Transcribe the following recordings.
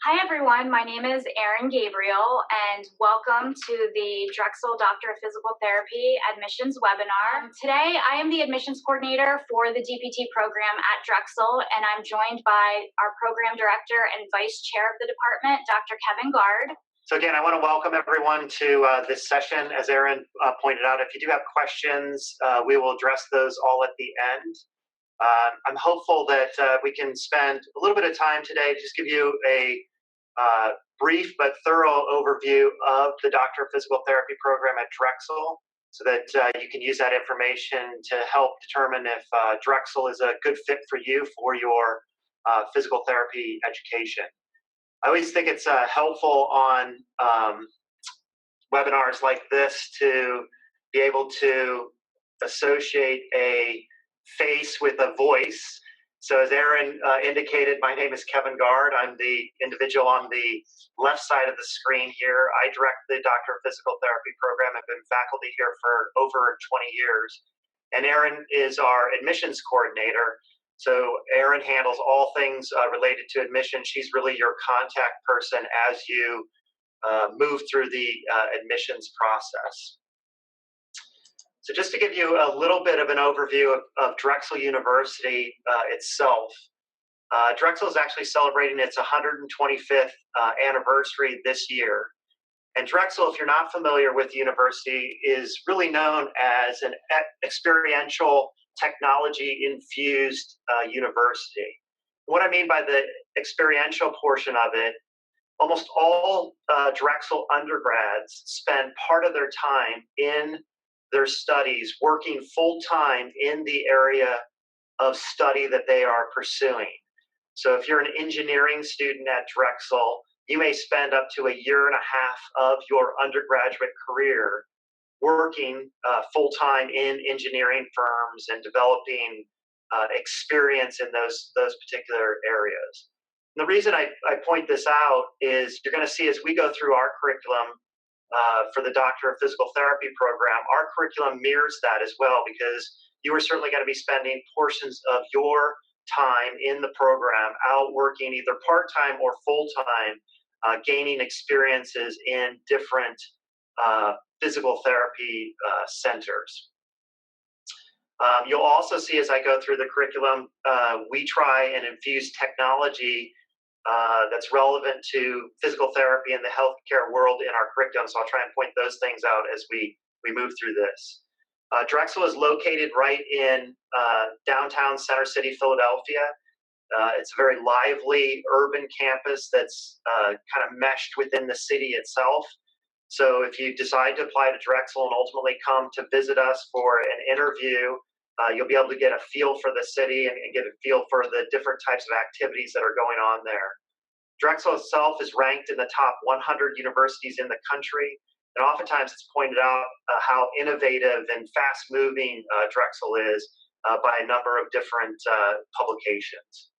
Hi everyone, my name is Erin Gabriel and welcome to the Drexel Doctor of Physical Therapy admissions webinar. Today I am the admissions coordinator for the DPT program at Drexel, and I'm joined by our program director and vice chair of the department, Dr. Kevin Gard. So again, I want to welcome everyone to this session. As Erin pointed out, if you do have questions, we will address those all at the end. I'm hopeful that we can spend a little bit of time today to just give you a brief but thorough overview of the Doctor of Physical Therapy program at Drexel, so that you can use that information to help determine if Drexel is a good fit for you for your physical therapy education. I always think it's helpful on webinars like this to be able to associate a face with a voice. So as Erin indicated, my name is Kevin Gard. I'm the individual on the left side of the screen here. I direct the Doctor of Physical Therapy program. I've been faculty here for over 20 years. And Erin is our admissions coordinator. So Erin handles all things related to admission. She's really your contact person as you move through the admissions process. So just to give you a little bit of an overview of Drexel University itself, Drexel is actually celebrating its 125th anniversary this year. And Drexel, if you're not familiar with the university, is really known as an experiential technology-infused university. What I mean by the experiential portion of it, almost all Drexel undergrads spend part of their time in their studies working full-time in the area of study that they are pursuing. So if you're an engineering student at Drexel, you may spend up to a year and a half of your undergraduate career working full-time in engineering firms and developing experience in those particular areas. And the reason I point this out is you're going to see as we go through our curriculum for the Doctor of Physical Therapy program, our curriculum mirrors that as well, because you are certainly going to be spending portions of your time in the program out working either part-time or full-time, gaining experiences in different physical therapy centers. You'll also see as I go through the curriculum, we try and infuse technology that's relevant to physical therapy and the healthcare world in our curriculum. So I'll try and point those things out as we move through this. Drexel is located right in downtown Center City, Philadelphia. It's a very lively urban campus that's kind of meshed within the city itself. So if you decide to apply to Drexel and ultimately come to visit us for an interview, you'll be able to get a feel for the city and get a feel for the different types of activities that are going on there. Drexel itself is ranked in the top 100 universities in the country, and oftentimes it's pointed out how innovative and fast-moving Drexel is by a number of different publications.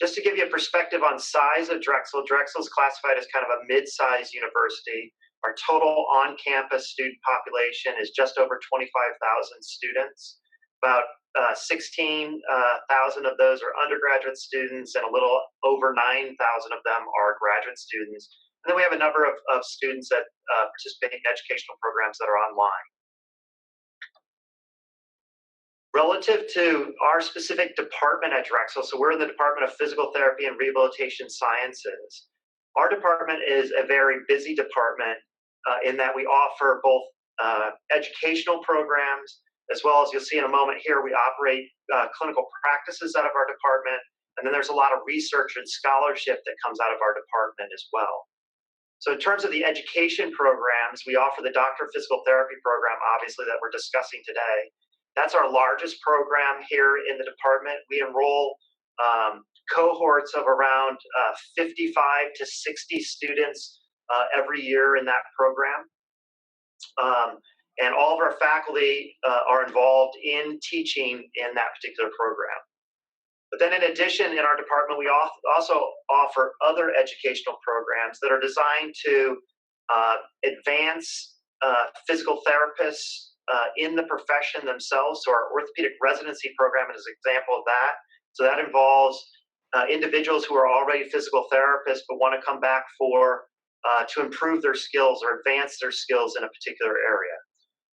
Just to give you a perspective on size of Drexel, Drexel is classified as kind of a mid-sized university. Our total on-campus student population is just over 25,000 students. About 16,000 of those are undergraduate students, and a little over 9,000 of them are graduate students. And then we have a number of students that participate in educational programs that are online. Relative to our specific department at Drexel, so we're in the Department of Physical Therapy and Rehabilitation Sciences. Our department is a very busy department in that we offer both educational programs, as well as you'll see in a moment here, we operate clinical practices out of our department, and then there's a lot of research and scholarship that comes out of our department as well. So in terms of the education programs, we offer the Doctor of Physical Therapy program, obviously, that we're discussing today. That's our largest program here in the department. We enroll cohorts of around 55 to 60 students every year in that program. And all of our faculty are involved in teaching in that particular program. But then in addition, in our department, we also offer other educational programs that are designed to advance physical therapists in the profession themselves. So our orthopedic residency program is an example of that. So that involves individuals who are already physical therapists but want to come back for to improve their skills or advance their skills in a particular area.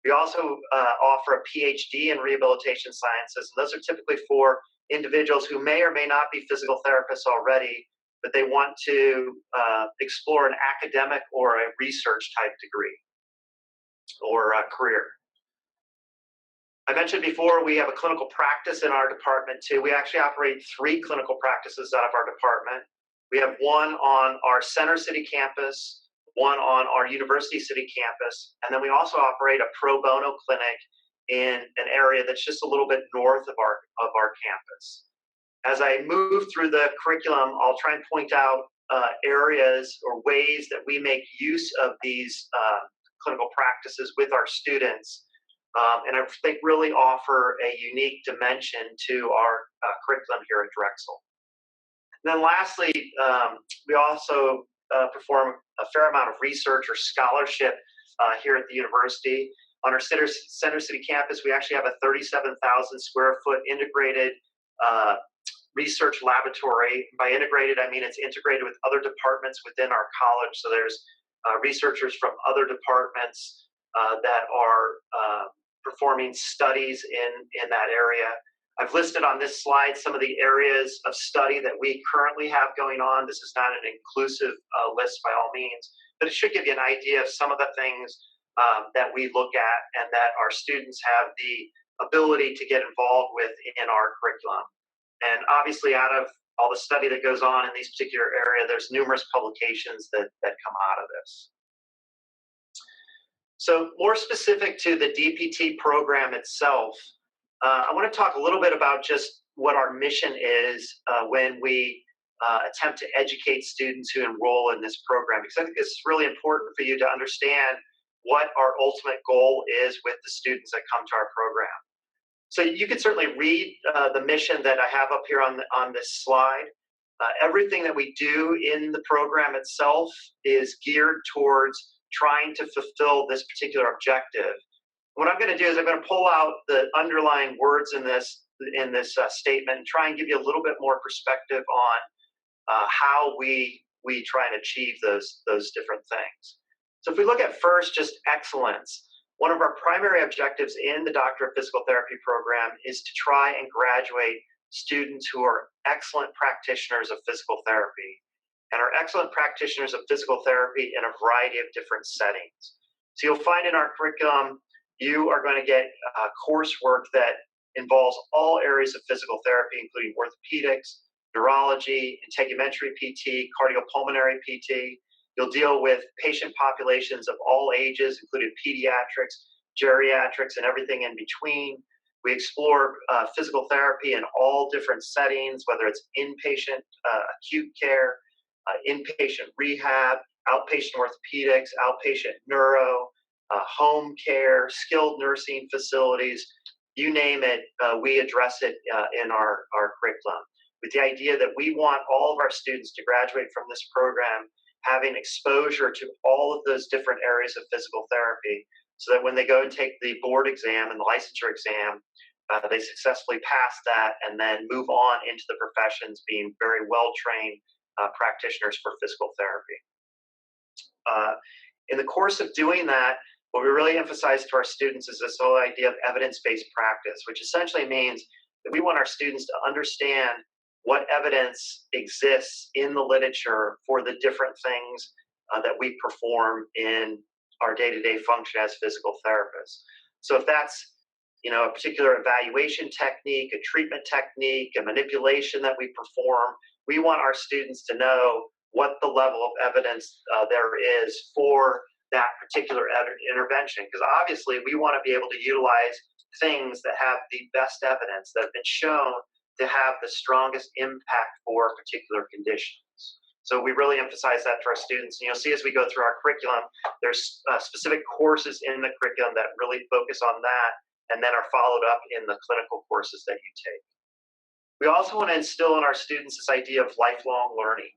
We also offer a PhD in rehabilitation sciences, and those are typically for individuals who may or may not be physical therapists already, but they want to explore an academic or a research type degree or a career. I mentioned before we have a clinical practice in our department too. We actually operate 3 clinical practices out of our department. We have one on our Center City campus, one on our University City campus, and then we also operate a pro bono clinic in an area that's just a little bit north of our campus. As I move through the curriculum, I'll try and point out areas or ways that we make use of these clinical practices with our students, and I think really offer a unique dimension to our curriculum here at Drexel. And then lastly, we also perform a fair amount of research or scholarship here at the university. On our Center City campus, we actually have a 37,000 square foot integrated research laboratory. By integrated, I mean it's integrated with other departments within our college. So there's researchers from other departments that are performing studies in that area. I've listed on this slide some of the areas of study that we currently have going on. This is not an inclusive list by all means, but it should give you an idea of some of the things that we look at and that our students have the ability to get involved with in our curriculum. And obviously, out of all the study that goes on in these particular areas, there's numerous publications that come out of this. So more specific to the DPT program itself, I want to talk a little bit about just what our mission is when we attempt to educate students who enroll in this program, because I think this is really important for you to understand what our ultimate goal is with the students that come to our program. So you can certainly read the mission that I have up here on this slide. Everything that we do in the program itself is geared towards trying to fulfill this particular objective. What I'm going to do is I'm going to pull out the underlying words in this statement and try and give you a little bit more perspective on how we try and achieve those different things. So if we look at first just excellence, one of our primary objectives in the Doctor of Physical Therapy program is to try and graduate students who are excellent practitioners of physical therapy and are excellent practitioners of physical therapy in a variety of different settings. So you'll find in our curriculum, you are going to get coursework that involves all areas of physical therapy, including orthopedics, neurology, integumentary PT, cardiopulmonary PT. You'll deal with patient populations of all ages, including pediatrics, geriatrics, and everything in between. We explore physical therapy in all different settings, whether it's inpatient acute care, inpatient rehab, outpatient orthopedics, outpatient neuro, home care, skilled nursing facilities, you name it, we address it in our curriculum, with the idea that we want all of our students to graduate from this program having exposure to all of those different areas of physical therapy, so that when they go and take the board exam and the licensure exam, they successfully pass that and then move on into the professions being very well-trained practitioners for physical therapy. In the course of doing that, what we really emphasize to our students is this whole idea of evidence-based practice, which essentially means that we want our students to understand what evidence exists in the literature for the different things that we perform in our day-to-day function as physical therapists. So if that's a particular evaluation technique, a treatment technique, a manipulation that we perform, we want our students to know what the level of evidence there is for that particular intervention. Because obviously we want to be able to utilize things that have the best evidence, that have been shown to have the strongest impact for particular conditions. So we really emphasize that to our students. And you'll see as we go through our curriculum, there's specific courses in the curriculum that really focus on that and then are followed up in the clinical courses that you take. We also want to instill in our students this idea of lifelong learning.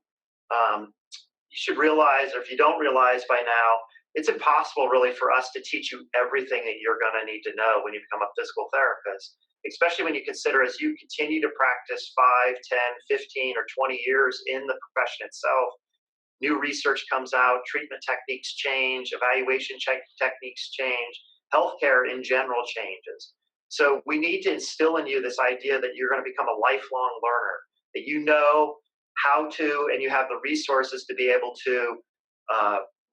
You should realize, or if you don't realize by now, it's impossible really for us to teach you everything that you're going to need to know when you become a physical therapist, especially when you consider as you continue to practice 5, 10, 15, or 20 years in the profession itself, new research comes out, treatment techniques change, evaluation techniques change, healthcare in general changes. So we need to instill in you this idea that you're going to become a lifelong learner, that you know how to, and you have the resources to be able to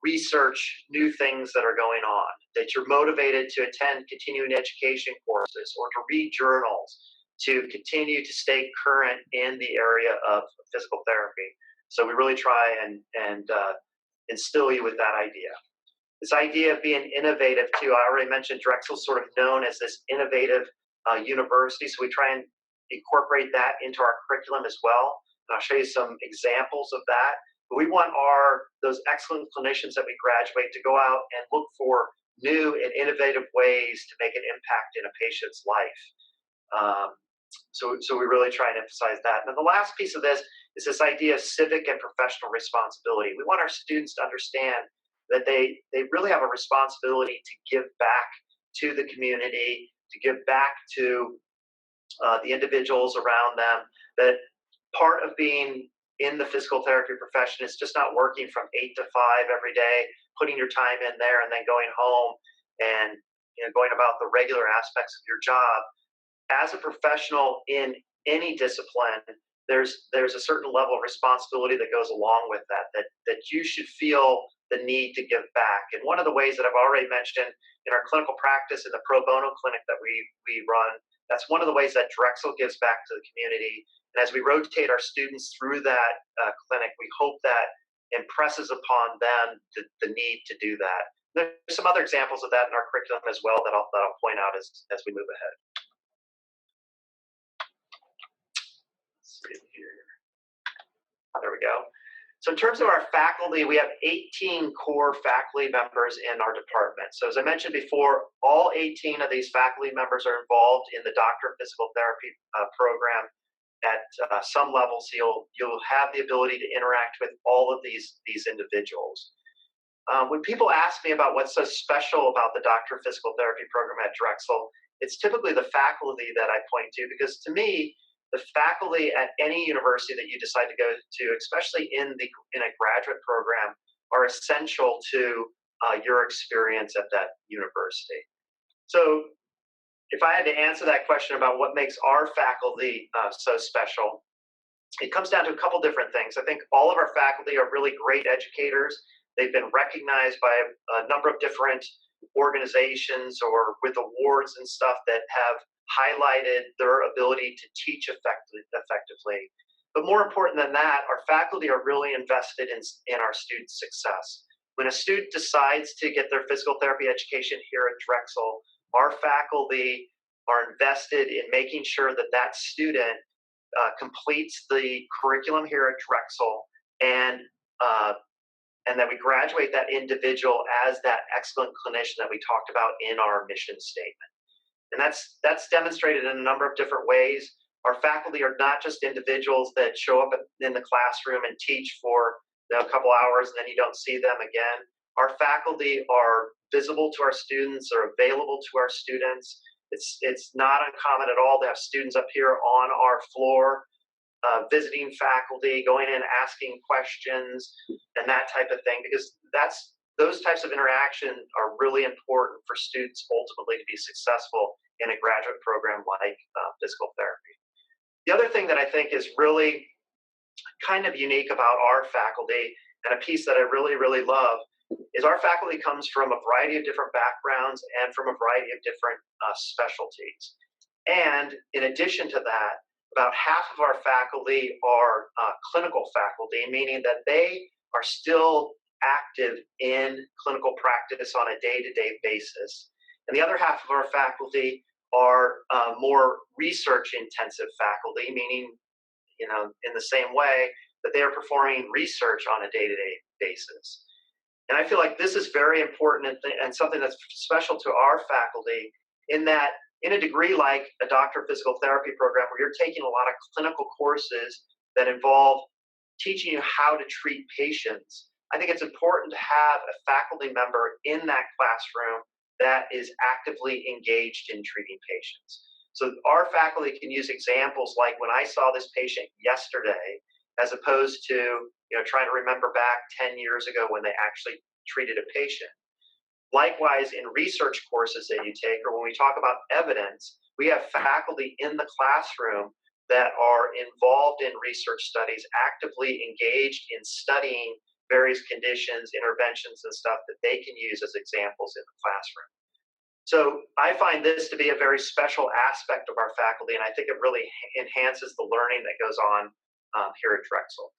research new things that are going on, that you're motivated to attend continuing education courses or to read journals, to continue to stay current in the area of physical therapy. So we really try and instill you with that idea. This idea of being innovative too, I already mentioned Drexel's sort of known as this innovative university, so we try and incorporate that into our curriculum as well. And I'll show you some examples of that. But we want those excellent clinicians that we graduate to go out and look for new and innovative ways to make an impact in a patient's life. So we really try and emphasize that. And then the last piece of this is this idea of civic and professional responsibility. We want our students to understand that they really have a responsibility to give back to the community, to give back to the individuals around them, that part of being in the physical therapy profession is just not working from 8 to 5 every day, putting your time in there and then going home and going about the regular aspects of your job. As a professional in any discipline, there's a certain level of responsibility that goes along with that you should feel the need to give back. And one of the ways that I've already mentioned in our clinical practice in the pro bono clinic that we run, that's one of the ways that Drexel gives back to the community. And as we rotate our students through that clinic, we hope that impresses upon them the need to do that. There's some other examples of that in our curriculum as well that I'll point out as we move ahead. There we go. So in terms of our faculty, we have 18 core faculty members in our department. So as I mentioned before, all 18 of these faculty members are involved in the Doctor of Physical Therapy program at some level. So you'll have the ability to interact with all of these individuals. When people ask me about what's so special about the Doctor of Physical Therapy program at Drexel, it's typically the faculty that I point to, because to me, the faculty at any university that you decide to go to, especially in a graduate program, are essential to your experience at that university. So if I had to answer that question about what makes our faculty so special, it comes down to a couple different things. I think all of our faculty are really great educators. They've been recognized by a number of different organizations or with awards and stuff that have highlighted their ability to teach effectively. But more important than that, our faculty are really invested in our students' success. When a student decides to get their physical therapy education here at Drexel, our faculty are invested in making sure that student completes the curriculum here at Drexel, and that we graduate that individual as that excellent clinician that we talked about in our mission statement. And that's demonstrated in a number of different ways. Our faculty are not just individuals that show up in the classroom and teach for a couple hours and then you don't see them again. Our faculty are visible to our students, are available to our students. It's not uncommon at all to have students up here on our floor, visiting faculty, going in, asking questions, and that type of thing, because those types of interaction are really important for students ultimately to be successful in a graduate program like physical therapy. The other thing that I think is really kind of unique about our faculty, and a piece that I really, really love, is our faculty comes from a variety of different backgrounds and from a variety of different specialties. And in addition to that, about half of our faculty are clinical faculty, meaning that they are still active in clinical practice on a day-to-day basis. And the other half of our faculty are more research-intensive faculty, meaning, in the same way that they are performing research on a day-to-day basis. And I feel like this is very important and something that's special to our faculty, in that in a degree like a Doctor of Physical Therapy program, where you're taking a lot of clinical courses that involve teaching you how to treat patients, I think it's important to have a faculty member in that classroom that is actively engaged in treating patients. So our faculty can use examples like when I saw this patient yesterday, as opposed to trying to remember back 10 years ago when they actually treated a patient. Likewise, in research courses that you take, or when we talk about evidence, we have faculty in the classroom that are involved in research studies, actively engaged in studying various conditions, interventions, and stuff that they can use as examples in the classroom. So I find this to be a very special aspect of our faculty, and I think it really enhances the learning that goes on here at Drexel.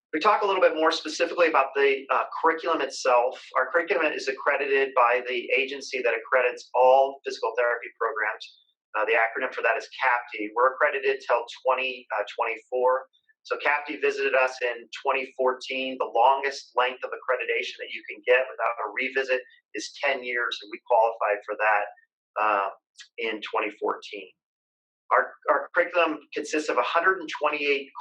We talk a little bit more specifically about the curriculum itself. Our curriculum is accredited by the agency that accredits all physical therapy programs. The acronym for that is CAPTE. We're accredited till 2024. So CAPTE visited us in 2014. The longest length of accreditation that you can get without a revisit is 10 years, and we qualified for that in 2014. Our curriculum consists of 128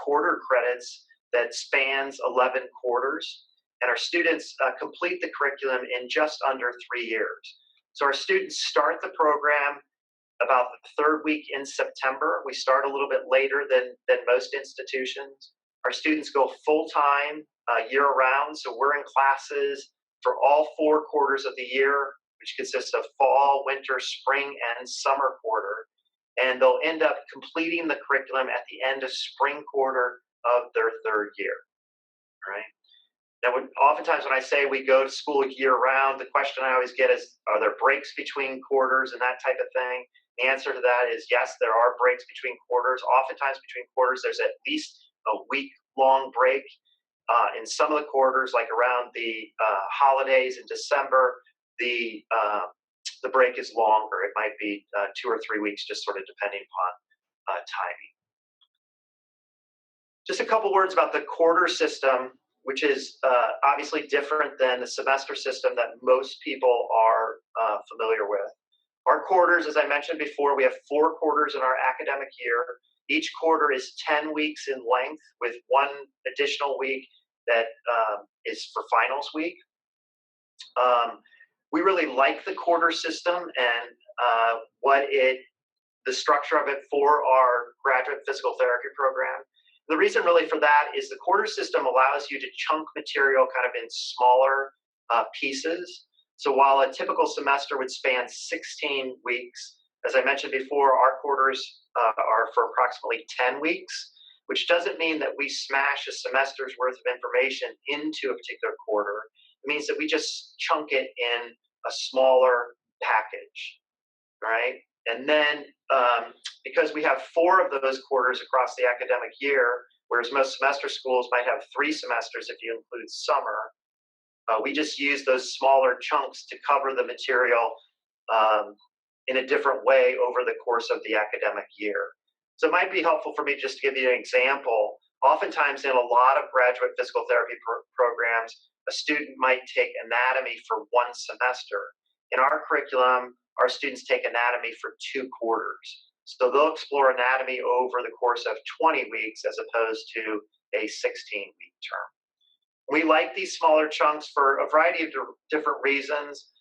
quarter credits that spans 11 quarters, and our students complete the curriculum in just under 3 years. So our students start the program about the third week in September. We start a little bit later than most institutions. Our students go full-time year-round, so we're in classes for all 4 quarters of the year, which consists of fall, winter, spring, and summer quarter. And they'll end up completing the curriculum at the end of spring quarter of their 3rd year, all right? Now, oftentimes when I say we go to school year-round, the question I always get is, are there breaks between quarters and that type of thing? The answer to that is yes, there are breaks between quarters. Oftentimes between quarters, there's at least a week-long break. In some of the quarters, like around the holidays in December, the break is longer. It might be 2 or 3 weeks, just sort of depending upon timing. Just a couple words about the quarter system, which is obviously different than the semester system that most people are familiar with. Our quarters, as I mentioned before, we have 4 quarters in our academic year. Each quarter is 10 weeks in length, with 1 additional week that is for finals week. We really like the quarter system and the structure of it for our graduate physical therapy program. The reason really for that is the quarter system allows you to chunk material kind of in smaller pieces. So while a typical semester would span 16 weeks, as I mentioned before, our quarters are for approximately 10 weeks, which doesn't mean that we smash a semester's worth of information into a particular quarter. It means that we just chunk it in a smaller package, right? And then because we have 4 of those quarters across the academic year, whereas most semester schools might have 3 semesters if you include summer, we just use those smaller chunks to cover the material in a different way over the course of the academic year. So it might be helpful for me just to give you an example. Oftentimes in a lot of graduate physical therapy programs, a student might take anatomy for 1 semester. In our curriculum, our students take anatomy for 2 quarters. So they'll explore anatomy over the course of 20 weeks as opposed to a 16-week term. We like these smaller chunks for a variety of different reasons,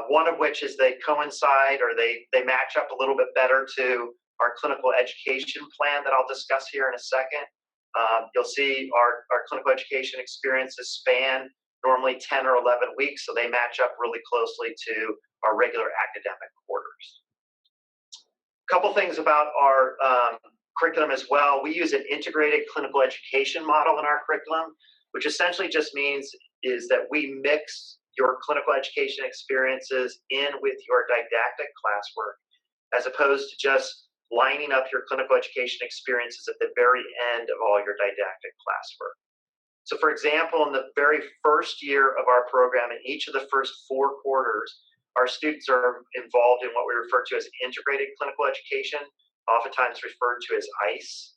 one of which is they coincide or they match up a little bit better to our clinical education plan that I'll discuss here in a second. You'll see our clinical education experiences span normally 10 or 11 weeks, so they match up really closely to our regular academic quarters. A couple things about our curriculum as well. We use an integrated clinical education model in our curriculum, which essentially just means is that we mix your clinical education experiences in with your didactic classwork, as opposed to just lining up your clinical education experiences at the very end of all your didactic classwork. So for example, in the very first year of our program, in each of the first 4 quarters, our students are involved in what we refer to as integrated clinical education, oftentimes referred to as ICE.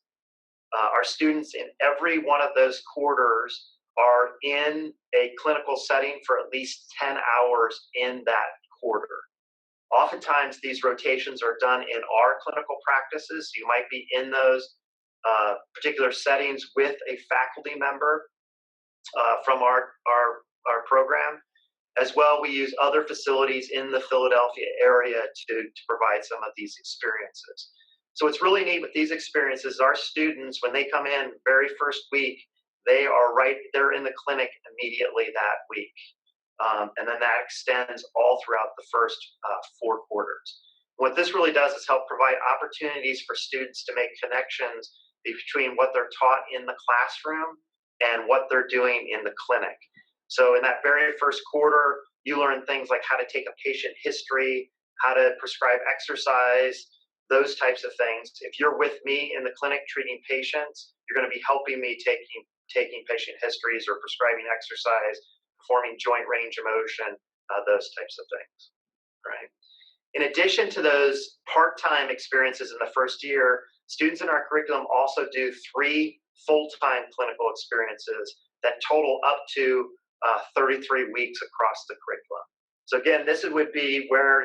Our students in every one of those quarters are in a clinical setting for at least 10 hours in that quarter. Oftentimes, these rotations are done in our clinical practices. You might be in those particular settings with a faculty member. from our program. As well, we use other facilities in the Philadelphia area to provide some of these experiences. So what's really neat with these experiences, our students, when they come in very first week, they're in the clinic immediately that week. And then that extends all throughout the first 4 quarters. What this really does is help provide opportunities for students to make connections between what they're taught in the classroom and what they're doing in the clinic. So in that very first quarter, you learn things like how to take a patient history, how to prescribe exercise, those types of things. If you're with me in the clinic treating patients, you're going to be helping me taking patient histories or prescribing exercise, performing joint range of motion, those types of things, right? In addition to those part-time experiences in the first year, students in our curriculum also do 3 full-time clinical experiences that total up to 33 weeks across the curriculum. So again, this would be where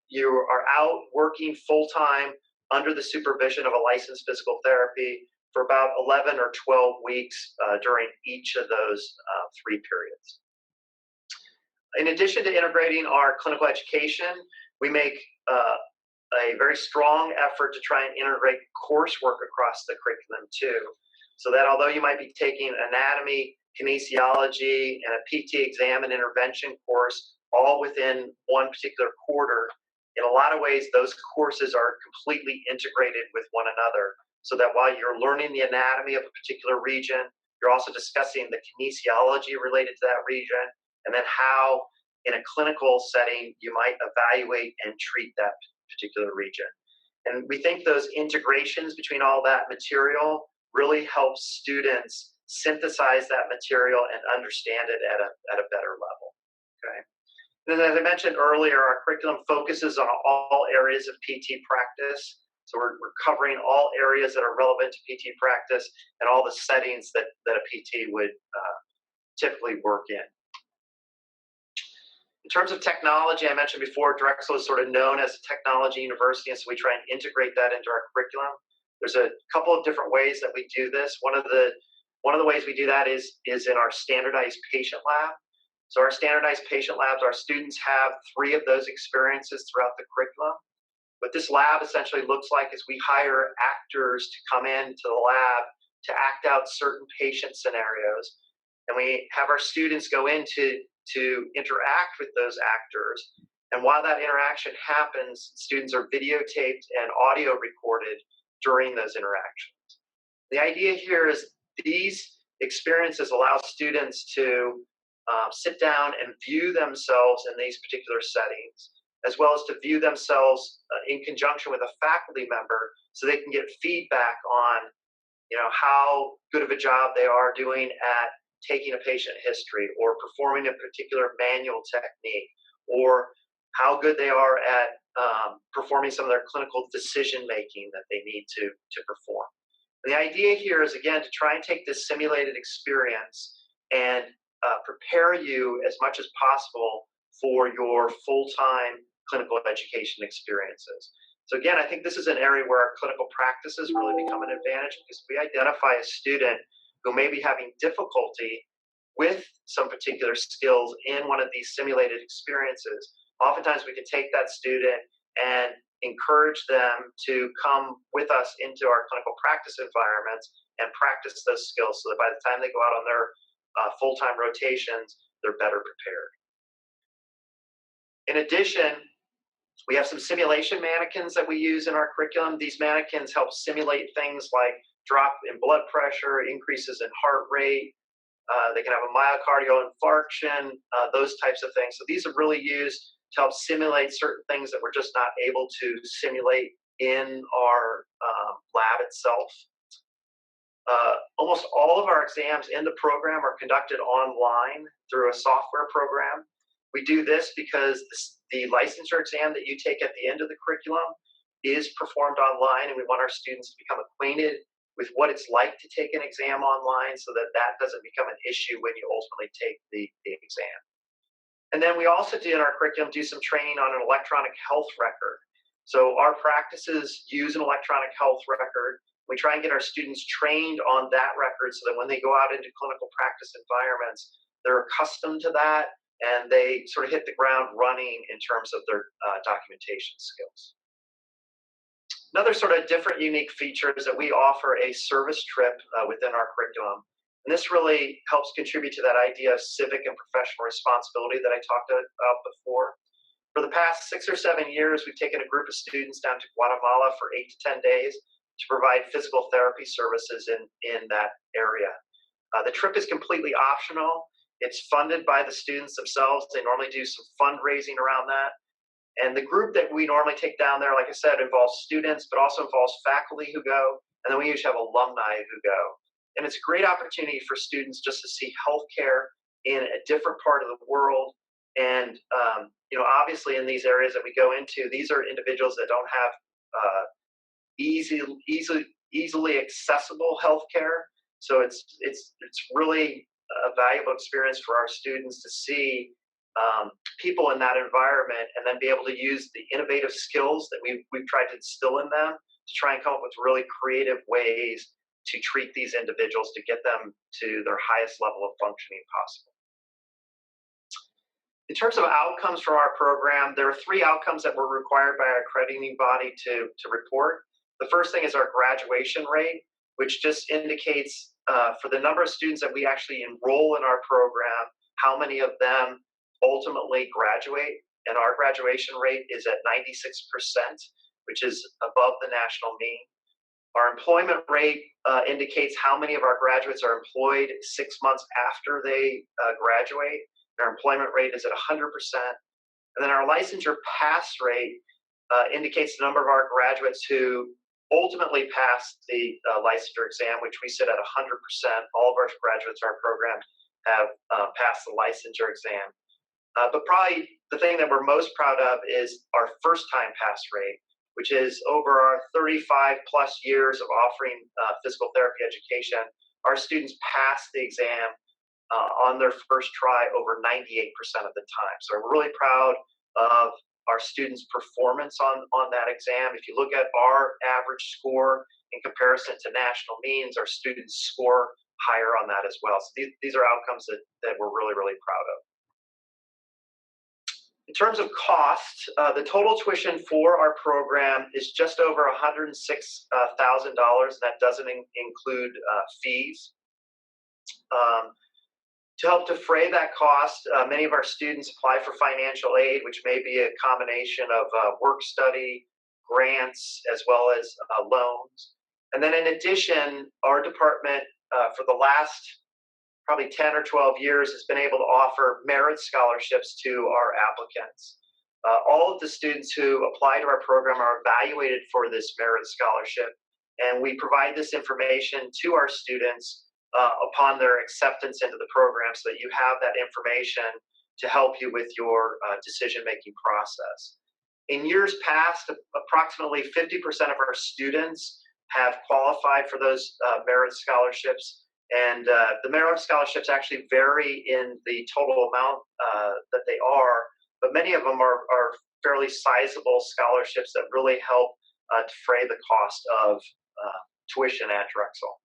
you are out working full-time under the supervision of a licensed physical therapy for about 11 or 12 weeks during each of those 3 periods. In addition to integrating our clinical education, we make a very strong effort to try and integrate coursework across the curriculum too. So that although you might be taking anatomy, kinesiology, and a PT exam and intervention course all within one particular quarter, in a lot of ways, those courses are completely integrated with one another. So that while you're learning the anatomy of a particular region, you're also discussing the kinesiology related to that region, and then how, in a clinical setting, you might evaluate and treat that particular region. And we think those integrations between all that material really helps students synthesize that material and understand it at a better level. Okay. And as I mentioned earlier, our curriculum focuses on all areas of PT practice. So we're covering all areas that are relevant to PT practice and all the settings that a PT would typically work in. In terms of technology, I mentioned before, Drexel is sort of known as a technology university, and so we try and integrate that into our curriculum. There's a couple of different ways that we do this. One of the ways we do that is in our standardized patient lab. So our standardized patient labs, our students have 3 of those experiences throughout the curriculum. What this lab essentially looks like is we hire actors to come into the lab to act out certain patient scenarios. And we have our students go in to interact with those actors. And while that interaction happens, students are videotaped and audio recorded during those interactions. The idea here is these experiences allow students to sit down and view themselves in these particular settings, as well as to view themselves in conjunction with a faculty member so they can get feedback on how good of a job they are doing at taking a patient history or performing a particular manual technique, or how good they are at performing some of their clinical decision making that they need to perform. And the idea here is, again, to try and take this simulated experience and prepare you as much as possible for your full-time clinical education experiences. So again, I think this is an area where our clinical practices really become an advantage, because we identify a student who may be having difficulty with some particular skills in one of these simulated experiences. Oftentimes we can take that student and encourage them to come with us into our clinical practice environments and practice those skills so that by the time they go out on their full-time rotations, they're better prepared. In addition, we have some simulation mannequins that we use in our curriculum. These mannequins help simulate things like drop in blood pressure, increases in heart rate. They can have a myocardial infarction, those types of things. So these are really used to help simulate certain things that we're just not able to simulate in our lab itself. Almost all of our exams in the program are conducted online through a software program. We do this because the licensure exam that you take at the end of the curriculum is performed online, and we want our students to become acquainted with what it's like to take an exam online so that that doesn't become an issue when you ultimately take the exam. And then we also do in our curriculum do some training on an electronic health record. So our practices use an electronic health record. We try and get our students trained on that record so that when they go out into clinical practice environments, they're accustomed to that and they sort of hit the ground running in terms of their documentation skills. Another sort of different, unique feature is that we offer a service trip within our curriculum. And this really helps contribute to that idea of civic and professional responsibility that I talked about before. For the past 6 or 7 years, we've taken a group of students down to Guatemala for 8 to 10 days to provide physical therapy services in that area. The trip is completely optional. It's funded by the students themselves. They normally do some fundraising around that. And the group that we normally take down there, like I said, involves students, but also involves faculty who go, and then we usually have alumni who go. And it's a great opportunity for students just to see healthcare in a different part of the world. And obviously in these areas that we go into, these are individuals that don't have easily accessible healthcare. So it's really a valuable experience for our students to see people in that environment and then be able to use the innovative skills that we've tried to instill in them to try and come up with really creative ways to treat these individuals to get them to their highest level of functioning possible. In terms of outcomes from our program, there are 3 outcomes that were required by our accrediting body to report. The first thing is our graduation rate, which just indicates for the number of students that we actually enroll in our program, how many of them ultimately graduate. And our graduation rate is at 96%, which is above the national mean. Our employment rate indicates how many of our graduates are employed 6 months after they graduate. Our employment rate is at 100%. And then our licensure pass rate indicates the number of our graduates who ultimately pass the licensure exam, which we sit at 100%. All of our graduates in our program have passed the licensure exam. But probably the thing that we're most proud of is our first-time pass rate, which is over our 35 plus years of offering physical therapy education. Our students pass the exam on their first try over 98% of the time. So we're really proud of our students' performance on that exam. If you look at our average score in comparison to national means, our students score higher on that as well. So these are outcomes that we're really, really proud of. In terms of cost, the total tuition for our program is just over $106,000, and that doesn't include fees. To help defray that cost, many of our students apply for financial aid, which may be a combination of work study, grants, as well as loans. And then in addition, our department for the last probably 10 or 12 years has been able to offer merit scholarships to our applicants. All of the students who apply to our program are evaluated for this merit scholarship, and we provide this information to our students upon their acceptance into the program so that you have that information to help you with your decision-making process. In years past, approximately 50% of our students have qualified for those merit scholarships. And the merit scholarships actually vary in the total amount that they are, but many of them are fairly sizable scholarships that really help defray the cost of tuition at Drexel.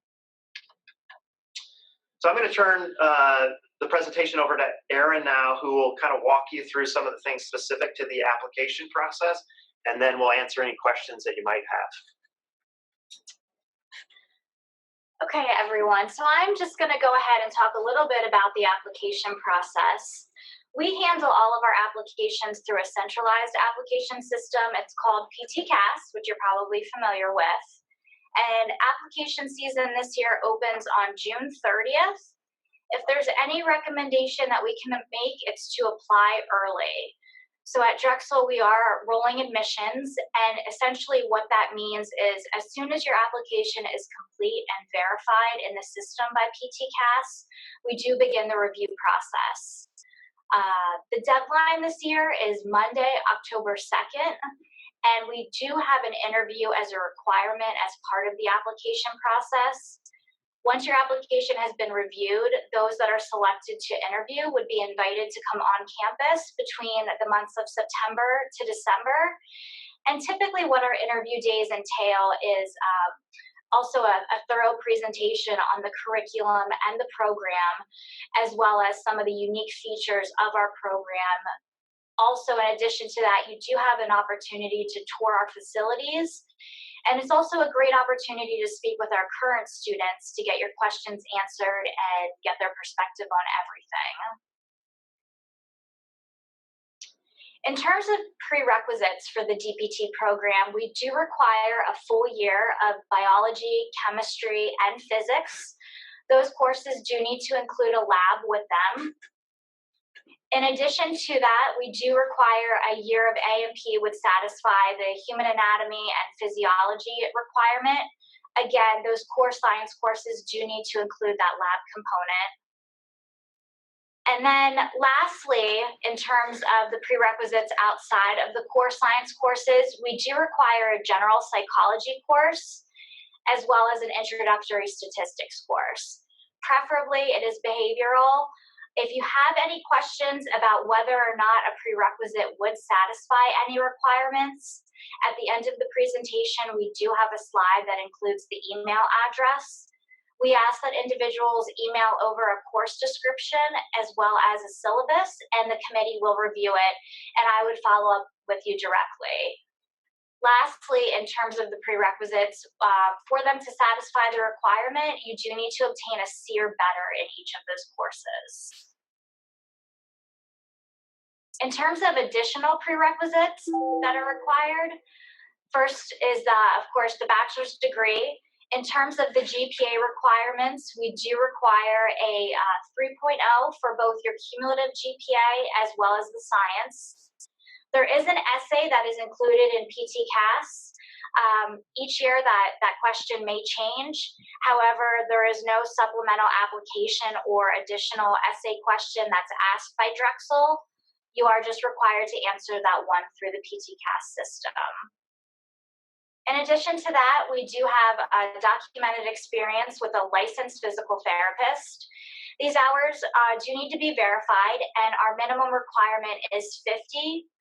So I'm going to turn the presentation over to Erin now, who will kind of walk you through some of the things specific to the application process, and then we'll answer any questions that you might have. Okay, everyone. So I'm just going to go ahead and talk a little bit about the application process. We handle all of our applications through a centralized application system. It's called PTCAS, which you're probably familiar with. And application season this year opens on June 30th. If there's any recommendation that we can make, it's to apply early. So at Drexel, we are rolling admissions, and essentially what that means is as soon as your application is complete and verified in the system by PTCAS, we do begin the review process. The deadline this year is Monday, October 2nd, and we do have an interview as a requirement as part of the application process. Once your application has been reviewed, those that are selected to interview would be invited to come on campus between the months of September to December. And typically what our interview days entail is also a thorough presentation on the curriculum and the program, as well as some of the unique features of our program. Also, in addition to that, you do have an opportunity to tour our facilities. And it's also a great opportunity to speak with our current students to get your questions answered and get their perspective on everything. In terms of prerequisites for the DPT program, we do require a full year of biology, chemistry, and physics. Those courses do need to include a lab with them. In addition to that, we do require a year of A&P would satisfy the human anatomy and physiology requirement. Again, those core science courses do need to include that lab component. And then lastly, in terms of the prerequisites outside of the core science courses, we do require a general psychology course, as well as an introductory statistics course. Preferably, it is behavioral. If you have any questions about whether or not a prerequisite would satisfy any requirements, at the end of the presentation, we do have a slide that includes the email address. We ask that individuals email over a course description as well as a syllabus, and the committee will review it, and I would follow up with you directly. Lastly, in terms of the prerequisites, for them to satisfy the requirement, you do need to obtain a C or better in each of those courses. In terms of additional prerequisites that are required, first is, of course, the bachelor's degree. In terms of the GPA requirements, we do require a 3.0 for both your cumulative GPA as well as the science. There is an essay that is included in PT-CAS. Each year that question may change. However, there is no supplemental application or additional essay question that's asked by Drexel. You are just required to answer that one through the PT-CAS system. In addition to that, we do have a documented experience with a licensed physical therapist. These hours do need to be verified, and our minimum requirement is 50.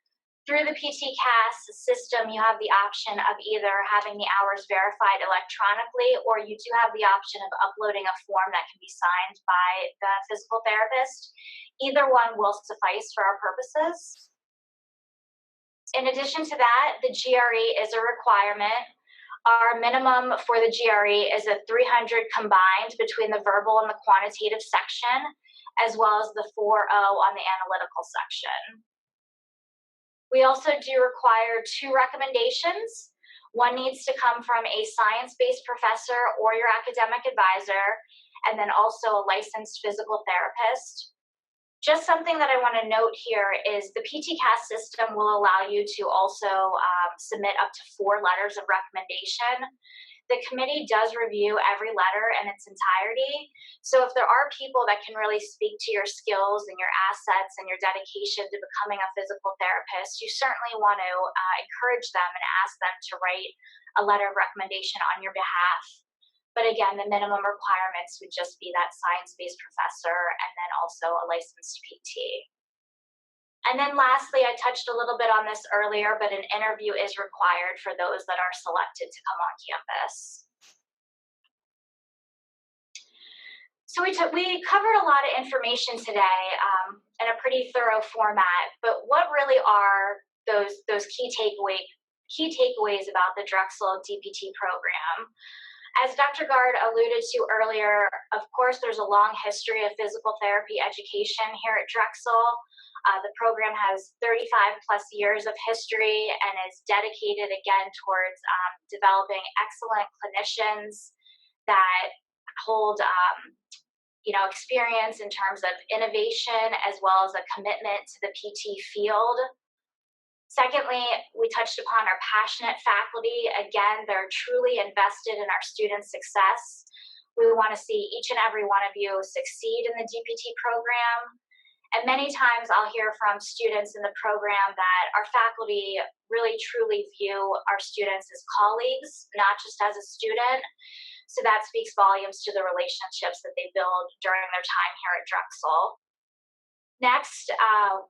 Through the PT-CAS system, you have the option of either having the hours verified electronically, or you do have the option of uploading a form that can be signed by the physical therapist. Either one will suffice for our purposes. In addition to that, the GRE is a requirement. Our minimum for the GRE is a 300 combined between the verbal and the quantitative section, as well as the 4.0 on the analytical section. We also do require 2 recommendations. One needs to come from a science-based professor or your academic advisor, and then also a licensed physical therapist. Just something that I want to note here is the PT-CAS system will allow you to also submit up to 4 letters of recommendation. The committee does review every letter in its entirety. So if there are people that can really speak to your skills and your assets and your dedication to becoming a physical therapist, you certainly want to encourage them and ask them to write a letter of recommendation on your behalf. But again, the minimum requirements would just be that science-based professor and then also a licensed PT. And then lastly, I touched a little bit on this earlier, but an interview is required for those that are selected to come on campus. So we covered a lot of information today in a pretty thorough format, but what really are those key takeaways about the Drexel DPT program? As Dr. Gard alluded to earlier, of course, there's a long history of physical therapy education here at Drexel. The program has 35 plus years of history and is dedicated again towards developing excellent clinicians that hold experience in terms of innovation as well as a commitment to the PT field. Secondly, we touched upon our passionate faculty. Again, they're truly invested in our students' success. We want to see each and every one of you succeed in the DPT program. And many times I'll hear from students in the program that our faculty really truly view our students as colleagues, not just as a student. So that speaks volumes to the relationships that they build during their time here at Drexel. Next,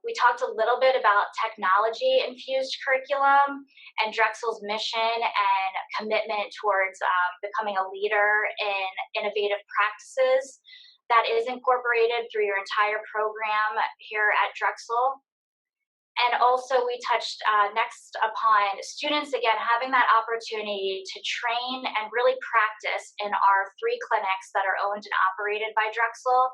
we talked a little bit about technology-infused curriculum and Drexel's mission and commitment towards becoming a leader in innovative practices that is incorporated through your entire program here at Drexel. And also we touched next upon students, again, having that opportunity to train and really practice in our 3 clinics that are owned and operated by Drexel.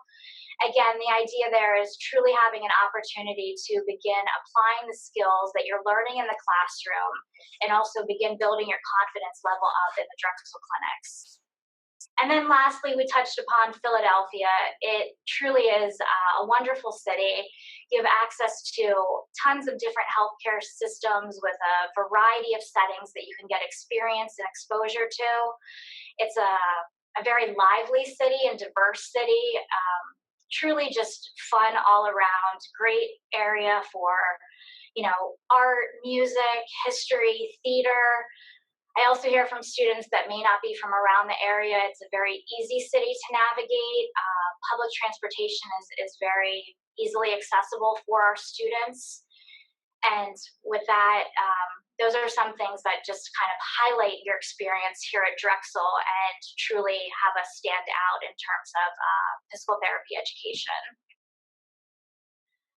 Again, the idea there is truly having an opportunity to begin applying the skills that you're learning in the classroom and also begin building your confidence level up in the Drexel clinics. And then lastly, we touched upon Philadelphia. It truly is a wonderful city. You have access to tons of different healthcare systems with a variety of settings that you can get experience and exposure to. It's a very lively city and diverse city. Truly just fun all around, great area for, art, music, history, theater. I also hear from students that may not be from around the area. It's a very easy city to navigate. Public transportation is very easily accessible for our students. And with that, those are some things that just kind of highlight your experience here at Drexel and truly have us stand out in terms of physical therapy education.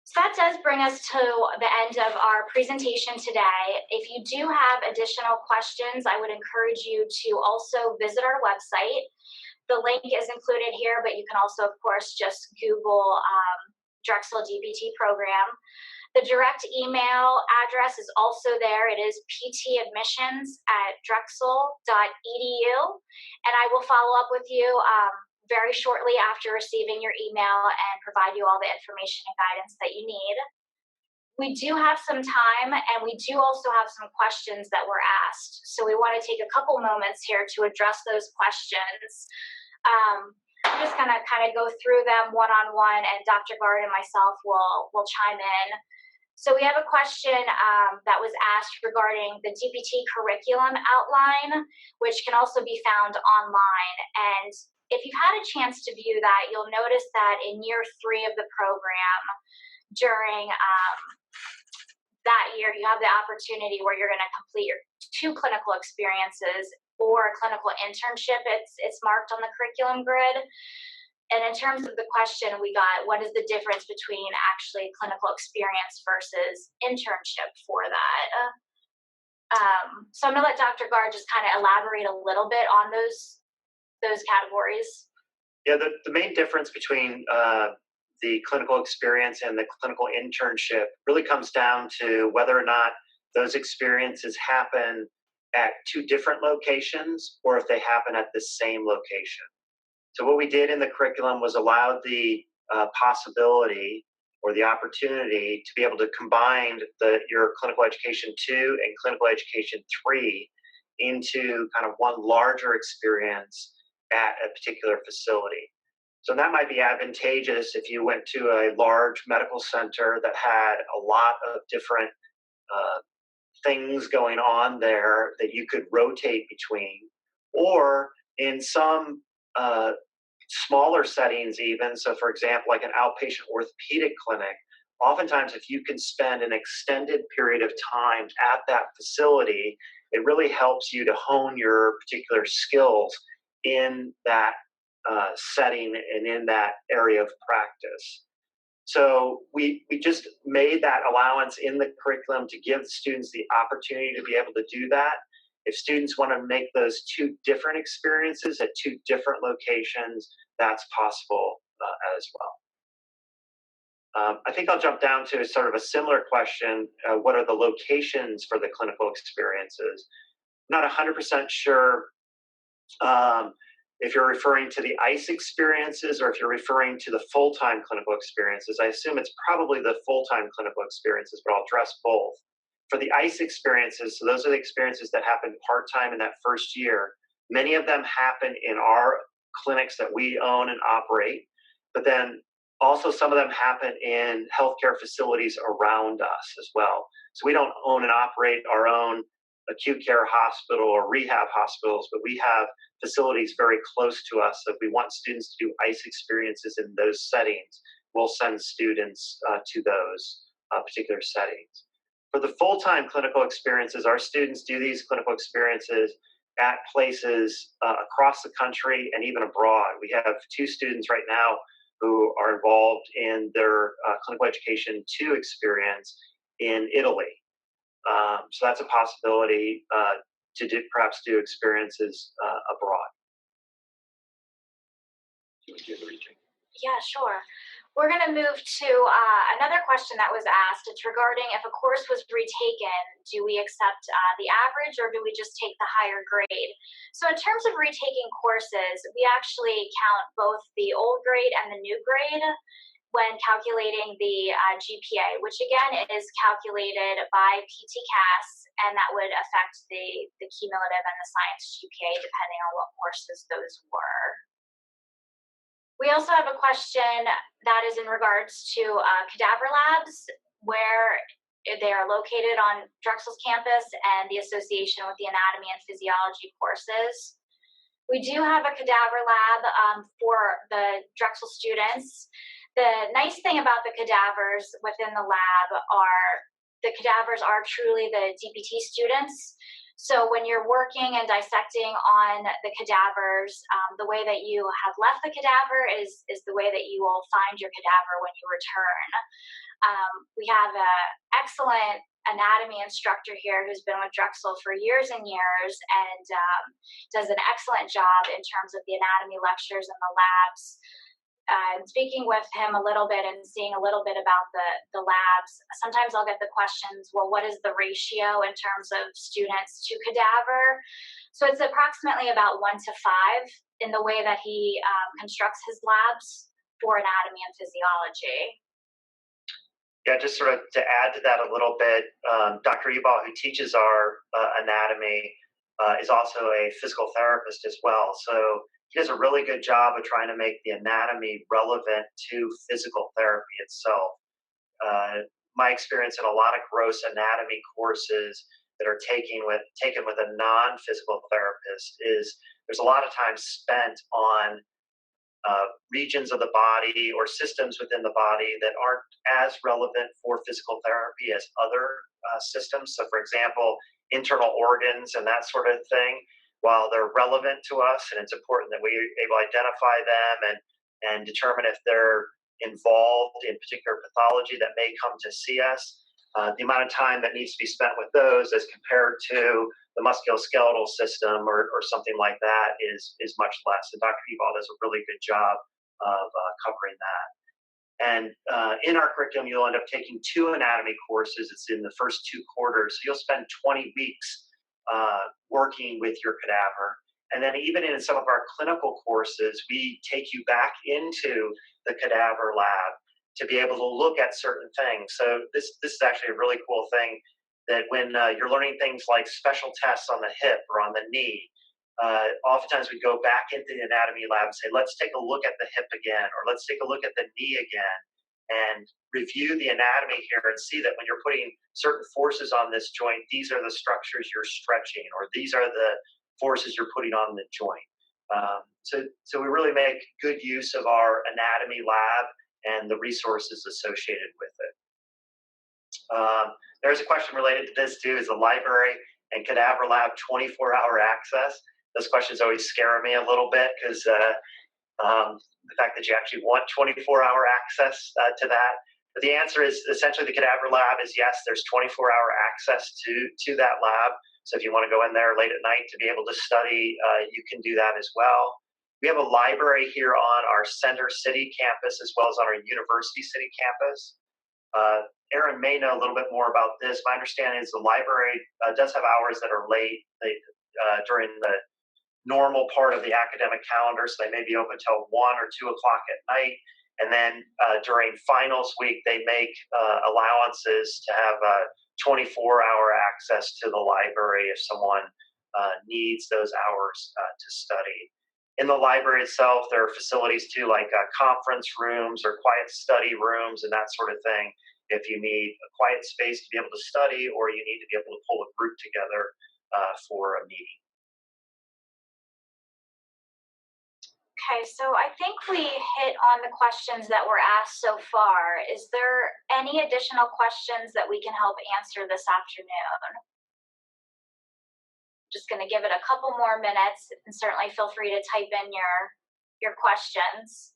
So that does bring us to the end of our presentation today. If you do have additional questions, I would encourage you to also visit our website. The link is included here, but you can also, of course, just Google Drexel DPT program. The direct email address is also there. It is ptadmissions@drexel.edu, and I will follow up with you very shortly after receiving your email and provide you all the information and guidance that you need. We do have some time, and we do also have some questions that were asked. So we want to take a couple moments here to address those questions. I'm just going to kind of go through them one-on-one, and Dr. Gard and myself will chime in. So we have a question that was asked regarding the DPT curriculum outline, which can also be found online. And if you've had a chance to view that, you'll notice that in year 3 of the program, during that year, you have the opportunity where you're going to complete your 2 clinical experiences or a clinical internship. It's marked on the curriculum grid. And in terms of the question we got, what is the difference between actually clinical experience versus internship for that? So I'm going to let Dr. Gard just kind of elaborate a little bit on those categories. Yeah, the main difference between the clinical experience and the clinical internship really comes down to whether or not those experiences happen at 2 different locations or if they happen at the same location. So what we did in the curriculum was allowed the possibility or the opportunity to be able to combine your clinical education 2 and clinical education 3 into kind of one larger experience at a particular facility. So that might be advantageous if you went to a large medical center that had a lot of different things going on there that you could rotate between, or in some smaller settings even. So for example, like an outpatient orthopedic clinic, oftentimes if you can spend an extended period of time at that facility, it really helps you to hone your particular skills in that setting and in that area of practice. So we just made that allowance in the curriculum to give students the opportunity to be able to do that. If students want to make those 2 different experiences at 2 different locations, that's possible as well. I think I'll jump down to sort of a similar question. What are the locations for the clinical experiences? I'm not 100% sure if you're referring to the ICE experiences or if you're referring to the full-time clinical experiences. I assume it's probably the full-time clinical experiences, but I'll address both. For the ICE experiences, so those are the experiences that happen part-time in that first year. Many of them happen in our clinics that we own and operate, but then also some of them happen in healthcare facilities around us as well. So we don't own and operate our own acute care hospital or rehab hospitals, but we have facilities very close to us. So if we want students to do ICE experiences in those settings, we'll send students to those particular settings. For the full-time clinical experiences, our students do these clinical experiences at places across the country and even abroad. We have 2 students right now who are involved in their clinical education 2 experience in Italy. So that's a possibility to perhaps do experiences abroad. Yeah, sure. We're going to move to another question that was asked. It's regarding if a course was retaken, do we accept the average or do we just take the higher grade? So in terms of retaking courses, we actually count both the old grade and the new grade when calculating the GPA, which again is calculated by PT-CAS, and that would affect the cumulative and the science GPA depending on what courses those were. We also have a question that is in regards to cadaver labs, where they are located on Drexel's campus, and the association with the anatomy and physiology courses. We do have a cadaver lab for the Drexel students. The nice thing about the cadavers within the lab are the cadavers are truly the DPT students. So when you're working and dissecting on the cadavers, the way that you have left the cadaver is the way that you will find your cadaver when you return. We have an excellent anatomy instructor here who's been with Drexel for years and years and does an excellent job in terms of the anatomy lectures and the labs. Speaking with him a little bit and seeing a little bit about the labs, sometimes I'll get the questions, well, what is the ratio in terms of students to cadaver? So it's approximately about 1 to 5 in the way that he constructs his labs for anatomy and physiology. Yeah, just sort of to add to that a little bit, Dr. Ebal, who teaches our anatomy, is also a physical therapist as well. So he does a really good job of trying to make the anatomy relevant to physical therapy itself. My experience in a lot of gross anatomy courses that are taken with a non-physical therapist is there's a lot of time spent on regions of the body or systems within the body that aren't as relevant for physical therapy as other systems. So, for example, internal organs and that sort of thing, while they're relevant to us and it's important that we're able to identify them and determine if they're involved in particular pathology that may come to see us, the amount of time that needs to be spent with those as compared to the musculoskeletal system or something like that is much less. And Dr. Ebal does a really good job of covering that. And in our curriculum, you'll end up taking 2 anatomy courses. It's in the first 2 quarters. So you'll spend 20 weeks working with your cadaver. And then even in some of our clinical courses, we take you back into the cadaver lab to be able to look at certain things. So this is actually a really cool thing that when you're learning things like special tests on the hip or on the knee, oftentimes we go back into the anatomy lab and say, let's take a look at the hip again, or let's take a look at the knee again, and review the anatomy here and see that when you're putting certain forces on this joint, these are the structures you're stretching, or these are the forces you're putting on the joint. So we really make good use of our anatomy lab and the resources associated with it. There's a question related to this too, is the library and cadaver lab 24-hour access? Those questions always scare me a little bit because the fact that you actually want 24-hour access to that. But the answer is essentially the cadaver lab is yes, there's 24-hour access to that lab. So if you want to go in there late at night to be able to study, you can do that as well. We have a library here on our Center City campus as well as on our University City campus. Aaron may know a little bit more about this. My understanding is the library does have hours that are late during the normal part of the academic calendar, so they may be open till 1 or 2 o'clock at night. And then during finals week, they make allowances to have 24-hour access to the library if someone needs those hours to study. In the library itself, there are facilities too, like conference rooms or quiet study rooms and that sort of thing. If you need a quiet space to be able to study, or you need to be able to pull a group together for a meeting. Okay, so I think we hit on the questions that were asked so far. Is there any additional questions that we can help answer this afternoon? Just going to give it a couple more minutes, and certainly feel free to type in your questions.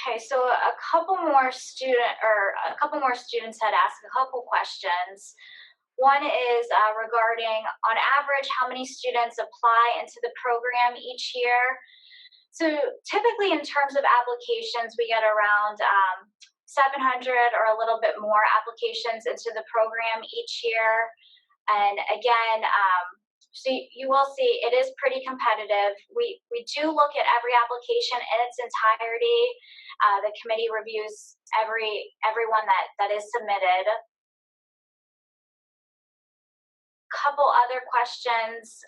Okay, so a couple more students had asked a couple questions. One is regarding, on average, how many students apply into the program each year. So typically, in terms of applications, we get around 700 or a little bit more applications into the program each year. And again, so you will see it is pretty competitive. We do look at every application in its entirety. The committee reviews everyone that is submitted. Couple other questions,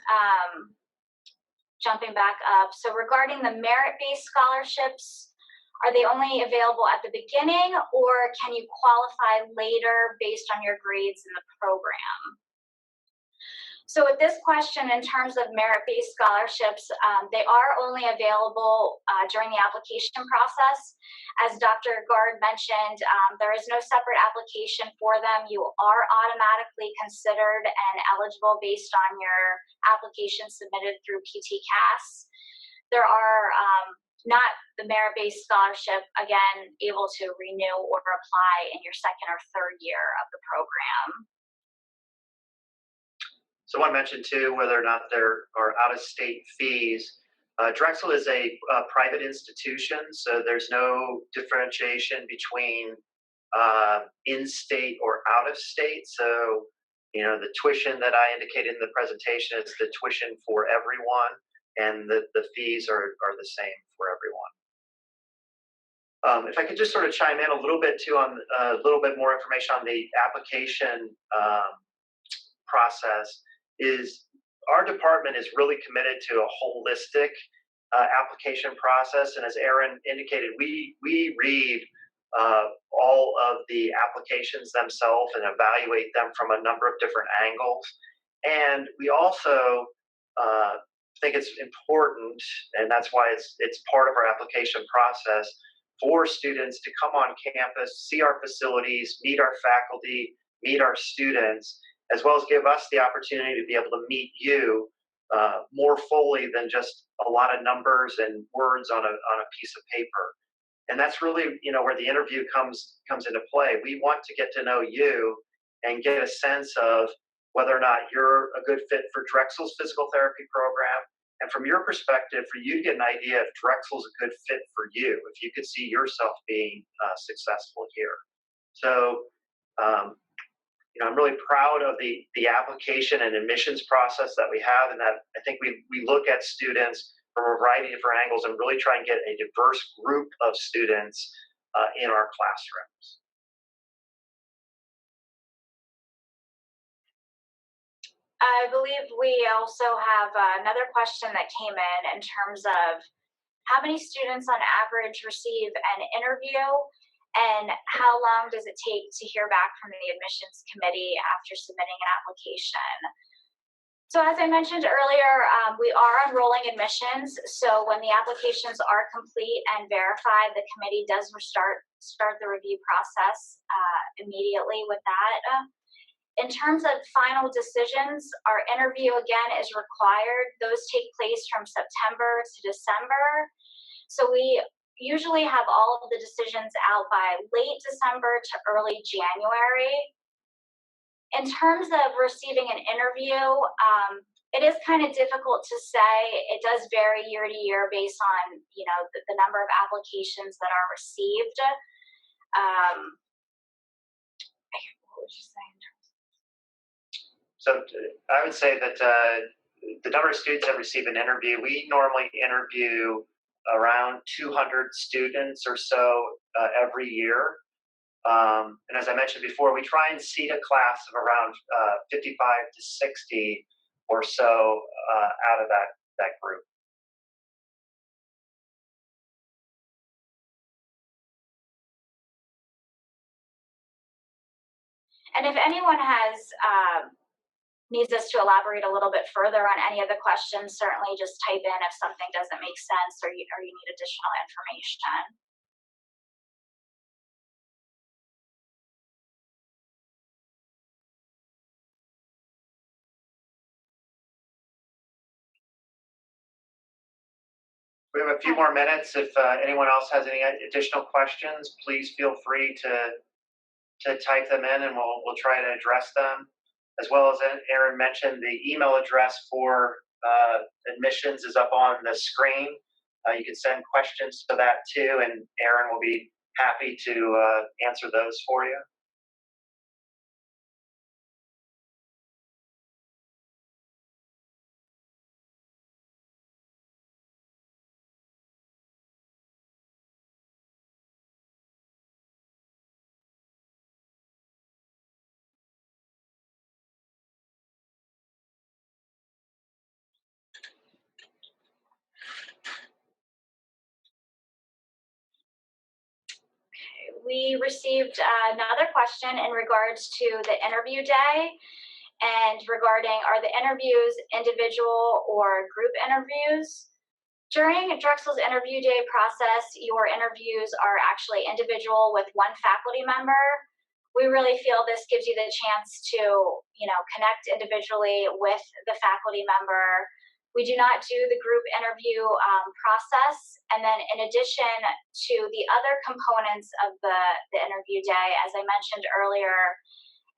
jumping back up. So regarding the merit-based scholarships, are they only available at the beginning, or can you qualify later based on your grades in the program? So with this question, in terms of merit-based scholarships, they are only available during the application process. As Dr. Gard mentioned, there is no separate application for them. You are automatically considered and eligible based on your application submitted through PT-CAS. There are not the merit-based scholarship, again, able to renew or apply in your second or third year of the program. So I want to mention too, whether or not there are out-of-state fees. Drexel is a private institution, so there's no differentiation between in-state or out-of-state. So, the tuition that I indicated in the presentation is the tuition for everyone, and the fees are the same for everyone. If I could just sort of chime in a little bit too on a little bit more information on the application process. Is our department is really committed to a holistic application process, and as Aaron indicated, we read all of the applications themselves and evaluate them from a number of different angles. And we also think it's important, and that's why it's part of our application process, for students to come on campus, see our facilities, meet our faculty, meet our students, as well as give us the opportunity to be able to meet you more fully than just a lot of numbers and words on a piece of paper. And that's really, where the interview comes into play. We want to get to know you and get a sense of whether or not you're a good fit for Drexel's physical therapy program. And from your perspective, for you to get an idea if Drexel's a good fit for you, if you could see yourself being successful here. So, I'm really proud of the application and admissions process that we have, and that I think we look at students from a variety of different angles and really try and get a diverse group of students in our classrooms. I believe we also have another question that came in terms of how many students on average receive an interview, and how long does it take to hear back from the admissions committee after submitting an application? So as I mentioned earlier, we are enrolling admissions. So when the applications are complete and verified, the committee does start the review process immediately with that. In terms of final decisions, our interview again is required. Those take place from September to December. So we usually have all of the decisions out by late December to early January. In terms of receiving an interview, it is kind of difficult to say. It does vary year to year based on, the number of applications that are received. What would you say in terms of? So I would say that the number of students that receive an interview, we normally interview around 200 students or so every year. And as I mentioned before, we try and seat a class of around 55 to 60 or so out of that group. And if anyone needs us to elaborate a little bit further on any of the questions, certainly just type in if something doesn't make sense or you need additional information. We have a few more minutes. If anyone else has any additional questions, please feel free to type them in, and we'll try to address them. As well as Aaron mentioned, the email address for admissions is up on the screen. You can send questions to that too, and Aaron will be happy to answer those for you. We received another question in regards to the interview day and regarding are the interviews individual or group interviews? During Drexel's interview day process, your interviews are actually individual with one faculty member. We really feel this gives you the chance to, connect individually with the faculty member. We do not do the group interview process. And then in addition to the other components of the interview day, as I mentioned earlier,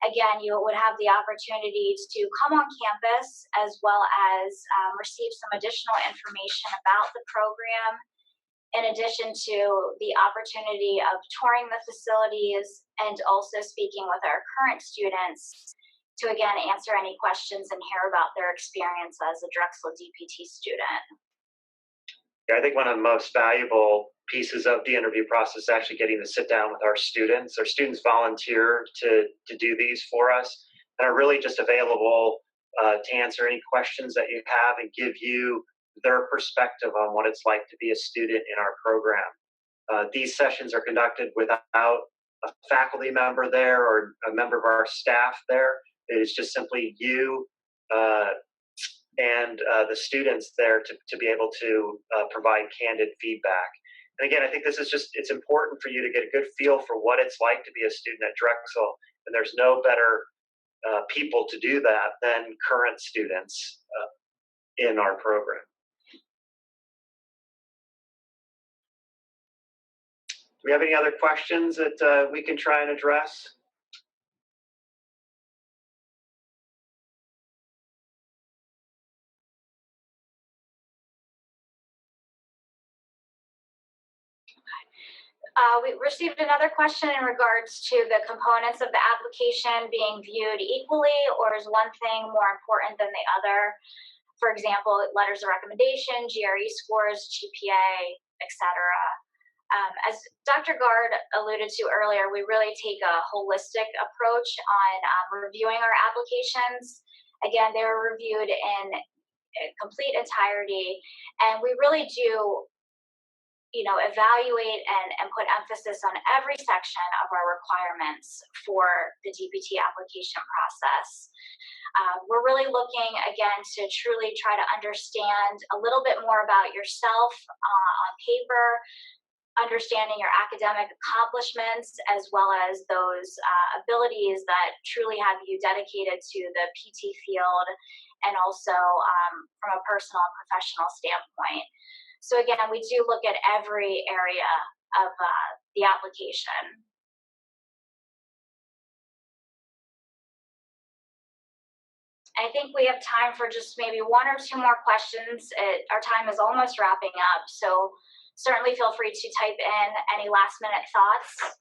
again, you would have the opportunity to come on campus as well as receive some additional information about the program, in addition to the opportunity of touring the facilities and also speaking with our current students to, again, answer any questions and hear about their experience as a Drexel DPT student. Yeah, I think one of the most valuable pieces of the interview process is actually getting to sit down with our students. Our students volunteer to do these for us and are really just available to answer any questions that you have and give you their perspective on what it's like to be a student in our program. These sessions are conducted without a faculty member there or a member of our staff there. It is just simply you and the students there to be able to provide candid feedback. And again, I think this is it's important for you to get a good feel for what it's like to be a student at Drexel. And there's no better people to do that than current students in our program. Do we have any other questions that we can try and address? We received another question in regards to the components of the application being viewed equally, or is one thing more important than the other? For example, letters of recommendation, GRE scores, GPA, etc. As Dr. Gard alluded to earlier, we really take a holistic approach on reviewing our applications. Again, they were reviewed in complete entirety, and we really do evaluate and put emphasis on every section of our requirements for the DPT application process. We're really looking, again, to truly try to understand a little bit more about yourself on paper, understanding your academic accomplishments, as well as those abilities that truly have you dedicated to the PT field, and also from a personal and professional standpoint. So again, we do look at every area of the application. I think we have time for just maybe one or two more questions. Our time is almost wrapping up, so certainly feel free to type in any last minute thoughts.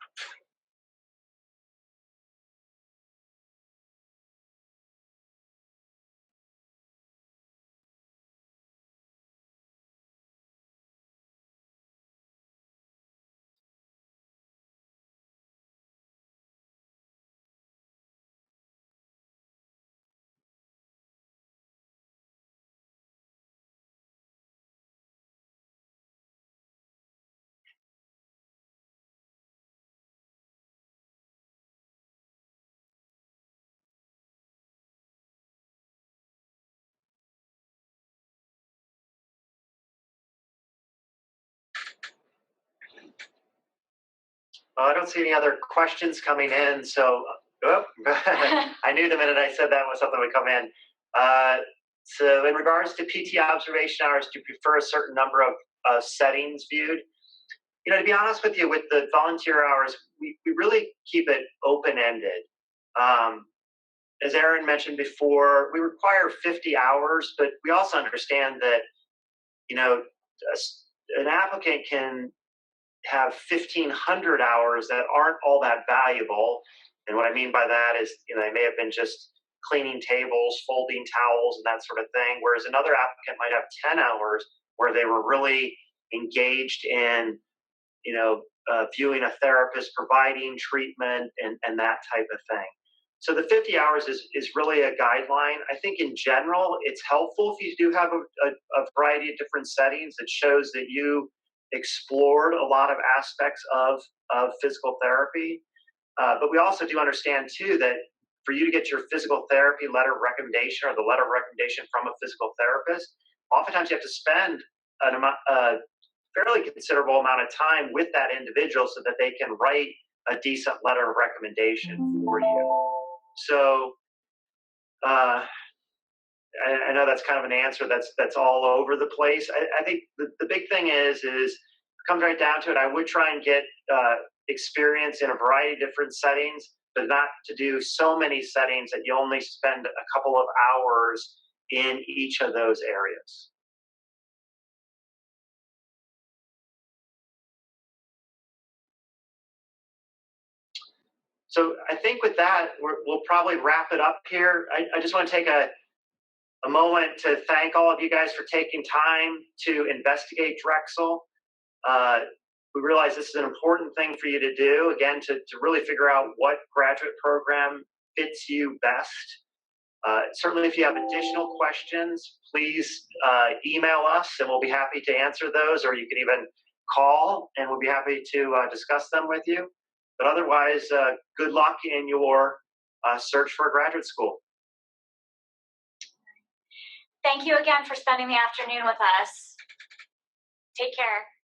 I don't see any other questions coming in, so I knew the minute I said that was something would come in. So in regards to PT observation hours, do you prefer a certain number of settings viewed? You know, to be honest with you, with the volunteer hours, we really keep it open-ended. As Aaron mentioned before, we require 50 hours, but we also understand that, you know, an applicant can have 1,500 hours that aren't all that valuable. And what I mean by that is, you know, they may have been just cleaning tables, folding towels, and that sort of thing. Whereas another applicant might have 10 hours where they were really engaged in, you know, viewing a therapist, providing treatment, and that type of thing. So the 50 hours is really a guideline. I think in general, it's helpful if you do have a variety of different settings. It shows that you explored a lot of aspects of physical therapy. But we also do understand, too, that for you to get your physical therapy letter of recommendation or the letter of recommendation from a physical therapist, oftentimes you have to spend a fairly considerable amount of time with that individual so that they can write a decent letter of recommendation for you. So I know that's kind of an answer that's all over the place. I think the big thing is it comes right down to it. I would try and get experience in a variety of different settings, but not to do so many settings that you only spend a couple of hours in each of those areas. So I think with that, we'll probably wrap it up here. I just want to take a moment to thank all of you guys for taking time to investigate Drexel. We realize this is an important thing for you to do, again, to really figure out what graduate program fits you best. Certainly, if you have additional questions, please email us and we'll be happy to answer those, or you can even call and we'll be happy to discuss them with you. But otherwise, good luck in your search for a graduate school. Thank you again for spending the afternoon with us. Take care.